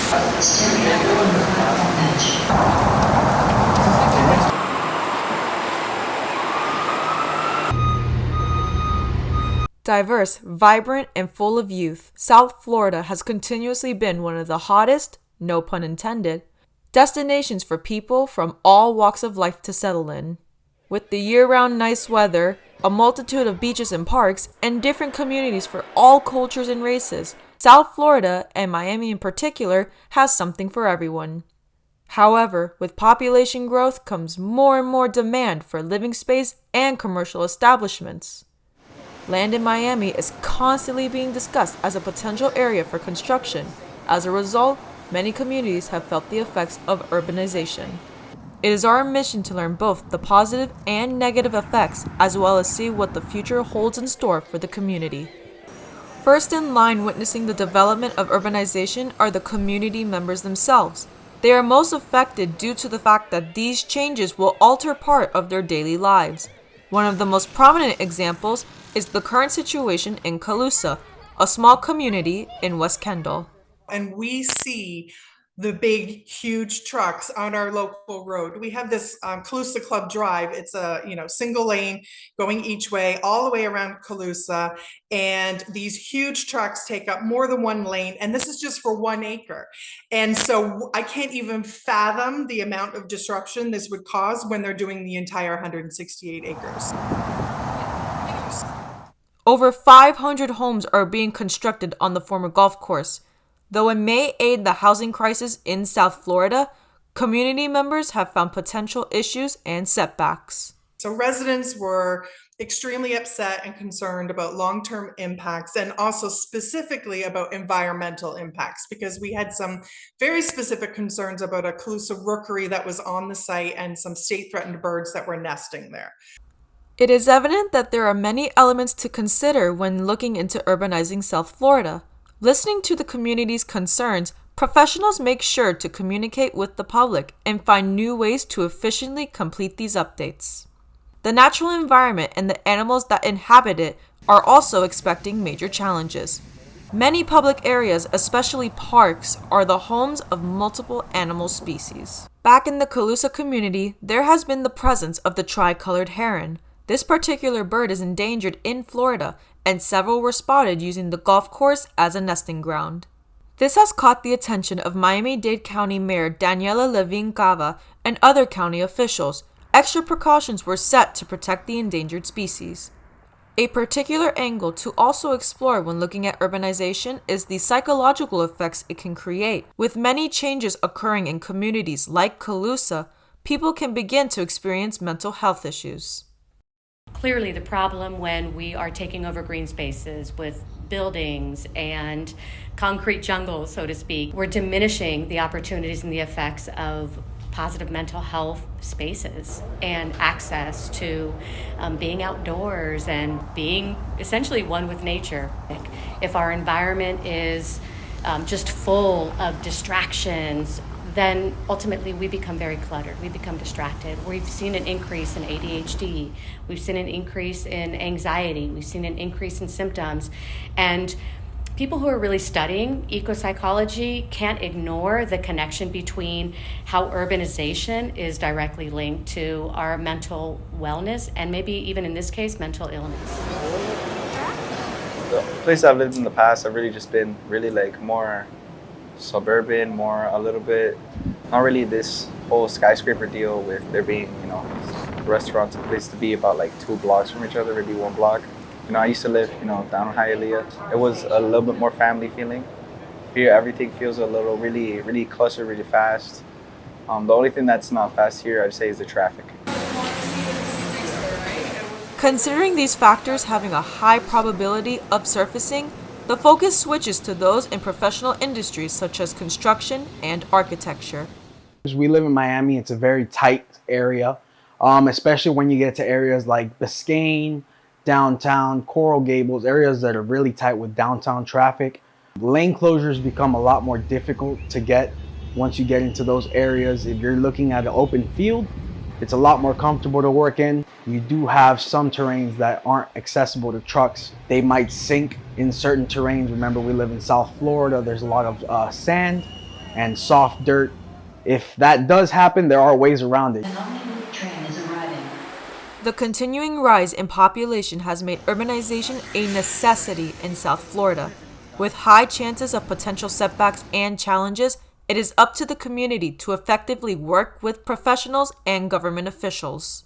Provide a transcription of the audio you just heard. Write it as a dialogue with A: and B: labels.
A: Stand everyone on the platform edge.
B: Diverse, vibrant, and full of youth, South Florida has continuously been one of the hottest, no pun intended, destinations for people from all walks of life to settle in. With the year-round nice weather, a multitude of beaches and parks, and different communities for all cultures and races, South Florida, and Miami in particular, has something for everyone. However, with population growth comes more and more demand for living space and commercial establishments. Land in Miami is constantly being discussed as a potential area for construction. As a result, many communities have felt the effects of urbanization. It is our mission to learn both the positive and negative effects, as well as see what the future holds in store for the community. First in line witnessing the development of urbanization are the community members themselves. They are most affected due to the fact that these changes will alter part of their daily lives. One of the most prominent examples is the current situation in Calusa, a small community in West Kendall.
C: And we see the big, huge trucks on our local road. We have this Calusa Club Drive. It's a single lane going each way, all the way around Calusa. And these huge trucks take up more than one lane. And this is just for 1 acre. And so I can't even fathom the amount of disruption this would cause when they're doing the entire 168 acres.
B: Over 500 homes are being constructed on the former golf course. Though it may aid the housing crisis in South Florida, community members have found potential issues and setbacks.
C: So residents were extremely upset and concerned about long-term impacts, and also specifically about environmental impacts, because we had some very specific concerns about a Calusa rookery that was on the site and some state-threatened birds that were nesting there.
B: It is evident that there are many elements to consider when looking into urbanizing South Florida. Listening to the community's concerns, professionals make sure to communicate with the public and find new ways to efficiently complete these updates. The natural environment and the animals that inhabit it are also expecting major challenges. Many public areas, especially parks, are the homes of multiple animal species. Back in the Calusa community, there has been the presence of the tricolored heron. This particular bird is endangered in Florida, and several were spotted using the golf course as a nesting ground. This has caught the attention of Miami-Dade County Mayor Daniela Levine Cava and other county officials. Extra precautions were set to protect the endangered species. A particular angle to also explore when looking at urbanization is the psychological effects it can create. With many changes occurring in communities like Calusa, people can begin to experience mental health issues.
D: Clearly, the problem when we are taking over green spaces with buildings and concrete jungles, so to speak, we're diminishing the opportunities and the effects of positive mental health spaces and access to being outdoors and being essentially one with nature. If our environment is just full of distractions, then ultimately we become very cluttered. We become distracted. We've seen an increase in ADHD. We've seen an increase in anxiety. We've seen an increase in symptoms. And people who are really studying eco-psychology can't ignore the connection between how urbanization is directly linked to our mental wellness and maybe even in this case, mental illness.
E: The place I've lived in the past, I've really just been really more suburban, more a little bit, not really this whole skyscraper deal with there being, restaurants and places to be about 2 blocks from each other, maybe 1 block. I used to live, down in Hialeah. It was a little bit more family feeling. Here, everything feels a little really clustered, really fast. The only thing that's not fast here, I'd say, is the traffic.
B: Considering these factors having a high probability of surfacing, the focus switches to those in professional industries such as construction and architecture.
F: We live in Miami. It's a very tight area, especially when you get to areas like Biscayne, downtown, Coral Gables, areas that are really tight with downtown traffic. Lane closures become a lot more difficult to get once you get into those areas. If you're looking at an open field, it's a lot more comfortable to work in. You do have some terrains that aren't accessible to trucks. They might sink in certain terrains. Remember, we live in South Florida. There's a lot of sand. and soft dirt. If that does happen, there are ways around it.
A: An omnibus train is arriving.
B: The continuing rise in population has made urbanization a necessity in South Florida. With high chances of potential setbacks and challenges, it is up to the community to effectively work with professionals and government officials.